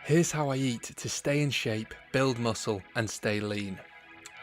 Here's how I eat to stay in shape, build muscle and stay lean.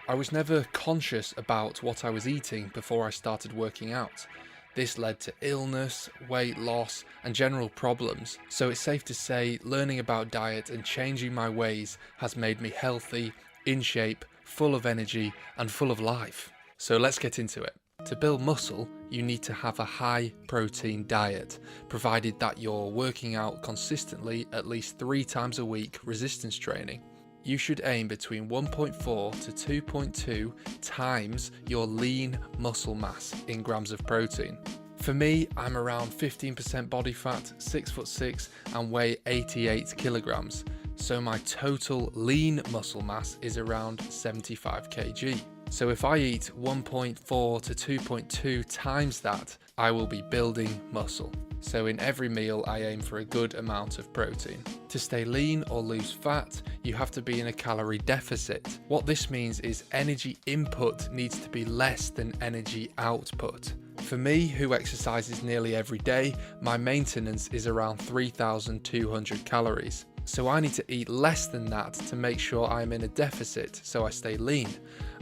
I was never conscious about what I was eating before I started working out. This led to illness, weight loss and general problems, so it's safe to say learning about diet and changing my ways has made me healthy, in shape, full of energy and full of life. So let's get into it. To build muscle, you need to have a high protein diet, provided that you're working out consistently at least 3 times a week resistance training. You should aim between 1.4 to 2.2 times your lean muscle mass in grams of protein. For me, I'm around 15% body fat, 6'6" and weigh 88 kilograms, so my total lean muscle mass is around 75 kg. So if I eat 1.4 to 2.2 times that, I will be building muscle. So in every meal I aim for a good amount of protein. To stay lean or lose fat, you have to be in a calorie deficit. What this means is energy input needs to be less than energy output. For me, who exercises nearly every day, my maintenance is around 3,200 calories. So I need to eat less than that to make sure I'm in a deficit so I stay lean.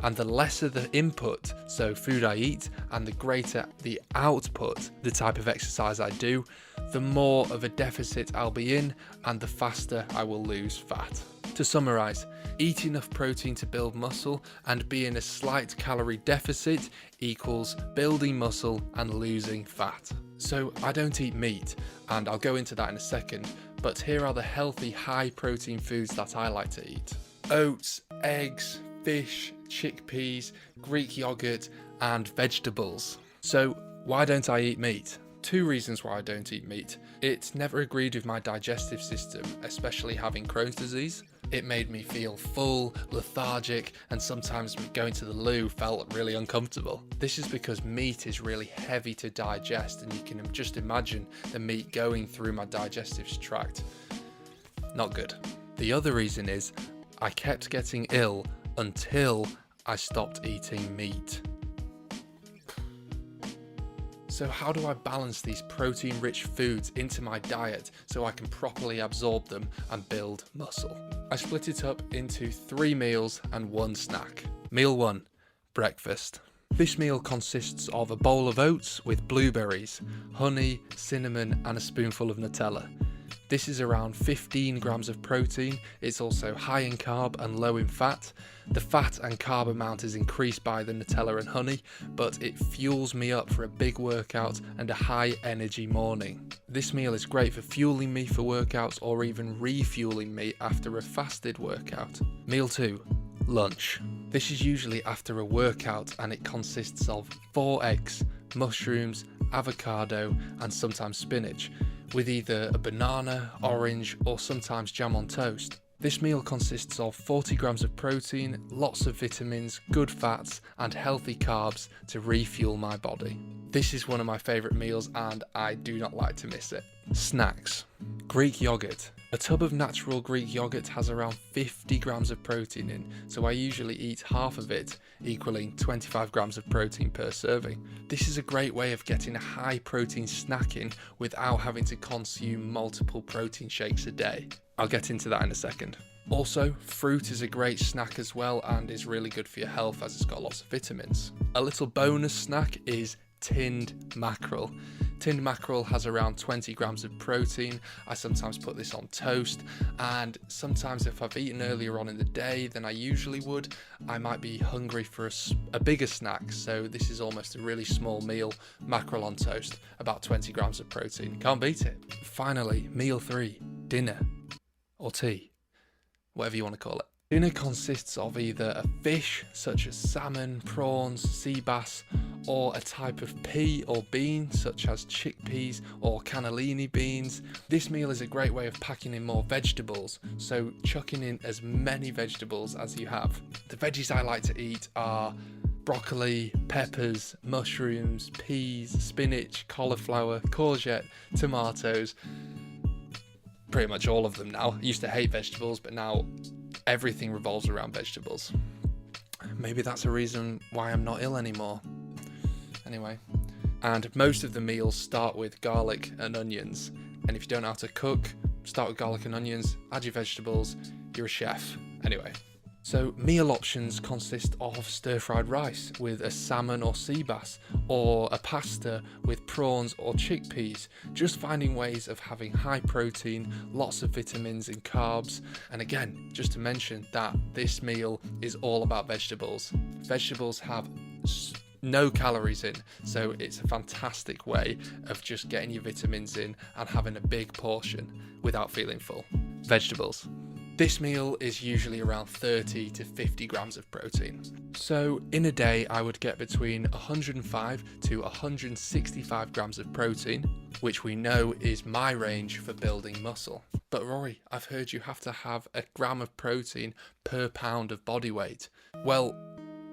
And the lesser the input, so food I eat, and the greater the output, the type of exercise I do, the more of a deficit I'll be in and the faster I will lose fat. To summarise, eat enough protein to build muscle and be in a slight calorie deficit equals building muscle and losing fat. So I don't eat meat, and I'll go into that in a second, but here are the healthy high protein foods that I like to eat. Oats, eggs, fish, chickpeas, Greek yogurt and vegetables. So why don't I eat meat? 2 reasons why I don't eat meat. It never agreed with my digestive system, especially having Crohn's disease. It made me feel full, lethargic, and sometimes going to the loo felt really uncomfortable. This is because meat is really heavy to digest, and you can just imagine the meat going through my digestive tract. Not good. The other reason is I kept getting ill until I stopped eating meat. So how do I balance these protein-rich foods into my diet so I can properly absorb them and build muscle? I split it up into 3 meals and 1 snack. Meal 1, breakfast. This meal consists of a bowl of oats with blueberries, honey, cinnamon and a spoonful of Nutella. This is around 15 grams of protein. It's also high in carb and low in fat. The fat and carb amount is increased by the Nutella and honey, but it fuels me up for a big workout and a high energy morning. This meal is great for fueling me for workouts or even refueling me after a fasted workout. Meal 2, lunch. This is usually after a workout and it consists of 4 eggs, mushrooms, avocado and sometimes spinach, with either a banana, orange or sometimes jam on toast. This meal consists of 40 grams of protein, lots of vitamins, good fats and healthy carbs to refuel my body. This is one of my favourite meals and I do not like to miss it. Snacks. Greek yogurt. A tub of natural Greek yogurt has around 50 grams of protein in, so I usually eat half of it, equaling 25 grams of protein per serving. This is a great way of getting a high protein snack in without having to consume multiple protein shakes a day. I'll get into that in a second. Also, fruit is a great snack as well and is really good for your health as it's got lots of vitamins. A little bonus snack is tinned mackerel. Tinned mackerel has around 20 grams of protein. I sometimes put this on toast, and sometimes if I've eaten earlier on in the day than I usually would, I might be hungry for a bigger snack, so this is almost a really small meal. Mackerel on toast, about 20 grams of protein. Can't beat it. Finally, meal 3, dinner or tea, whatever you want to call it. Dinner consists of either a fish such as salmon, prawns, sea bass, or a type of pea or bean such as chickpeas or cannellini beans. This meal is a great way of packing in more vegetables, so chucking in as many vegetables as you have. The veggies I like to eat are broccoli, peppers, mushrooms, peas, spinach, cauliflower, courgette, tomatoes. Pretty much all of them now. I used to hate vegetables, but now everything revolves around vegetables. Maybe that's a reason why I'm not ill anymore. Anyway, and most of the meals start with garlic and onions, and if you don't know how to cook, Start with garlic and onions, add your vegetables, you're a chef. Anyway, so meal options consist of stir-fried rice with a salmon or sea bass, or a pasta with prawns or chickpeas. Just finding ways of having high protein, lots of vitamins and carbs. And again, just to mention that this meal is all about vegetables. Vegetables have no calories in, so it's a fantastic way of just getting your vitamins in and having a big portion without feeling full. Vegetables. This meal is usually around 30 to 50 grams of protein. So in a day, I would get between 105 to 165 grams of protein, which we know is my range for building muscle. But Rory, I've heard you have to have a gram of protein per pound of body weight. Well,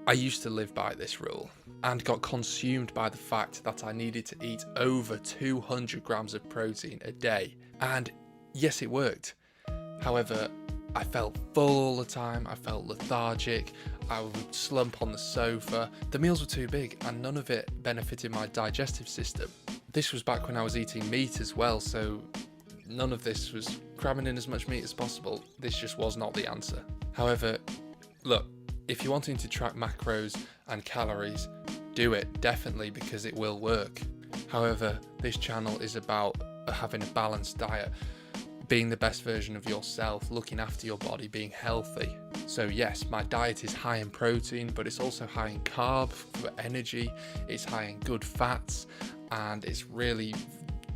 I used to live by this rule and got consumed by the fact that I needed to eat over 200 grams of protein a day. And yes, it worked. However, I felt full all the time, I felt lethargic, I would slump on the sofa. The meals were too big and none of it benefited my digestive system. This was back when I was eating meat as well, so none of this was cramming in as much meat as possible. This just was not the answer. However, look, if you're wanting to track macros and calories, do it, definitely, because it will work. However, this channel is about having a balanced diet, being the best version of yourself, looking after your body, being healthy. So yes, my diet is high in protein, but it's also high in carb for energy, it's high in good fats, and it's really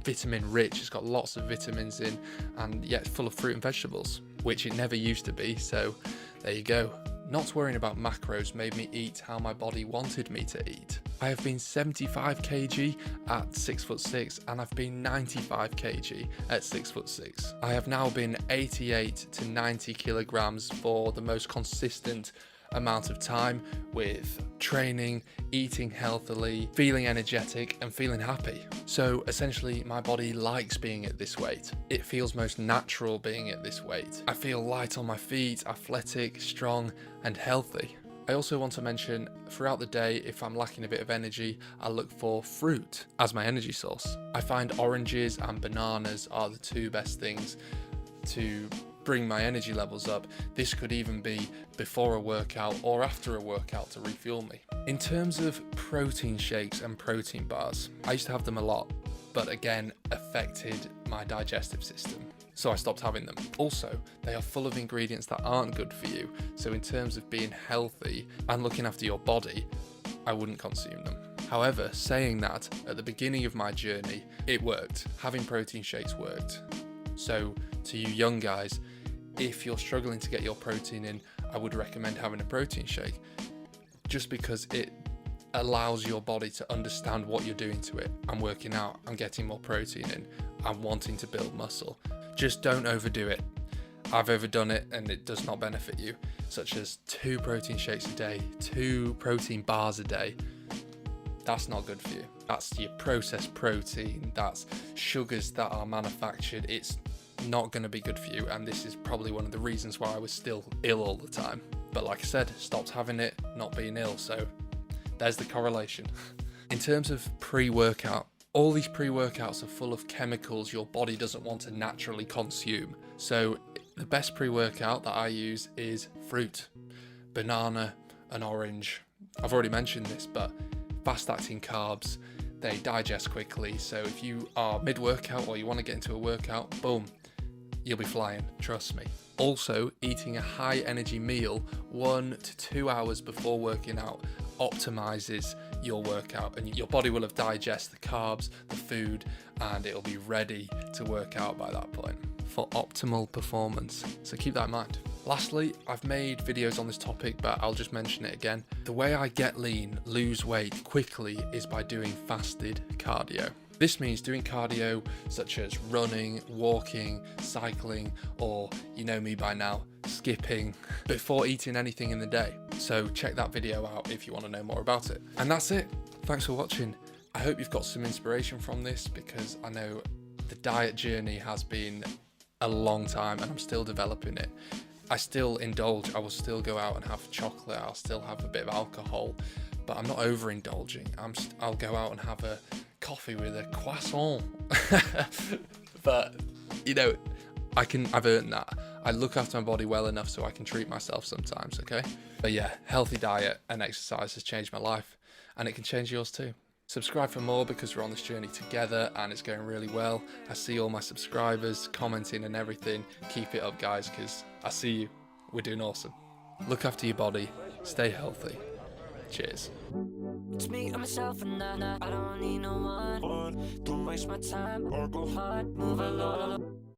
vitamin rich. It's got lots of vitamins in, and yet full of fruit and vegetables, which it never used to be. So there you go. Not worrying about macros made me eat how my body wanted me to eat. I have been 75 kg at 6'6", and I've been 95 kg at 6'6". I have now been 88 to 90 kilograms for the most consistent amount of time, with training, eating healthily, feeling energetic and feeling happy. So essentially my body likes being at this weight. It feels most natural being at this weight. I feel light on my feet, athletic, strong and healthy. I also want to mention, throughout the day, if I'm lacking a bit of energy, I look for fruit as my energy source. I find oranges and bananas are the two best things to bring my energy levels up. This could even be before a workout or after a workout to refuel me. In terms of protein shakes and protein bars, I used to have them a lot, but again, affected my digestive system, so I stopped having them. Also, they are full of ingredients that aren't good for you, so in terms of being healthy and looking after your body, I wouldn't consume them. However, saying that, at the beginning of my journey, it worked. Having protein shakes worked. So to you young guys, if you're struggling to get your protein in, I would recommend having a protein shake, just because it allows your body to understand what you're doing to it. I'm working out, I'm getting more protein in, I'm wanting to build muscle. Just don't overdo it. I've overdone it and it does not benefit you, such as 2 protein shakes a day, 2 protein bars a day. That's not good for you. That's your processed protein, that's sugars that are manufactured. It's not going to be good for you, and this is probably one of the reasons why I was still ill all the time. But like I said, stopped having it, not being ill, so there's the correlation. In terms of pre-workout, all these pre-workouts are full of chemicals your body doesn't want to naturally consume. So the best pre-workout that I use is fruit, banana, an orange. I've already mentioned this, but fast-acting carbs, they digest quickly. So if you are mid-workout or you want to get into a workout, boom, you'll be flying, trust me. Also, eating a high energy meal 1 to 2 hours before working out optimizes your workout, and your body will have digested the carbs, the food, and it'll be ready to work out by that point for optimal performance. So keep that in mind. Lastly, I've made videos on this topic, but I'll just mention it again. The way I get lean, lose weight quickly, is by doing fasted cardio. This means doing cardio such as running, walking, cycling, or, you know me by now, skipping, before eating anything in the day. So check that video out if you want to know more about it. And that's it. Thanks for watching. I hope you've got some inspiration from this, because I know the diet journey has been a long time and I'm still developing it. I still indulge. I will still go out and have chocolate. I'll still have a bit of alcohol, but I'm not overindulging. I'll go out and have a coffee with a croissant. But, you know, I've earned that. I look after my body well enough so I can treat myself sometimes, okay? But yeah, healthy diet and exercise has changed my life, and it can change yours too. Subscribe for more because we're on this journey together and it's going really well. I see all my subscribers commenting and everything. Keep it up, guys, because I see you. We're doing awesome. Look after your body, stay healthy. Cheers. It's me and myself and I don't need no one. Don't waste my time or go hard, move along.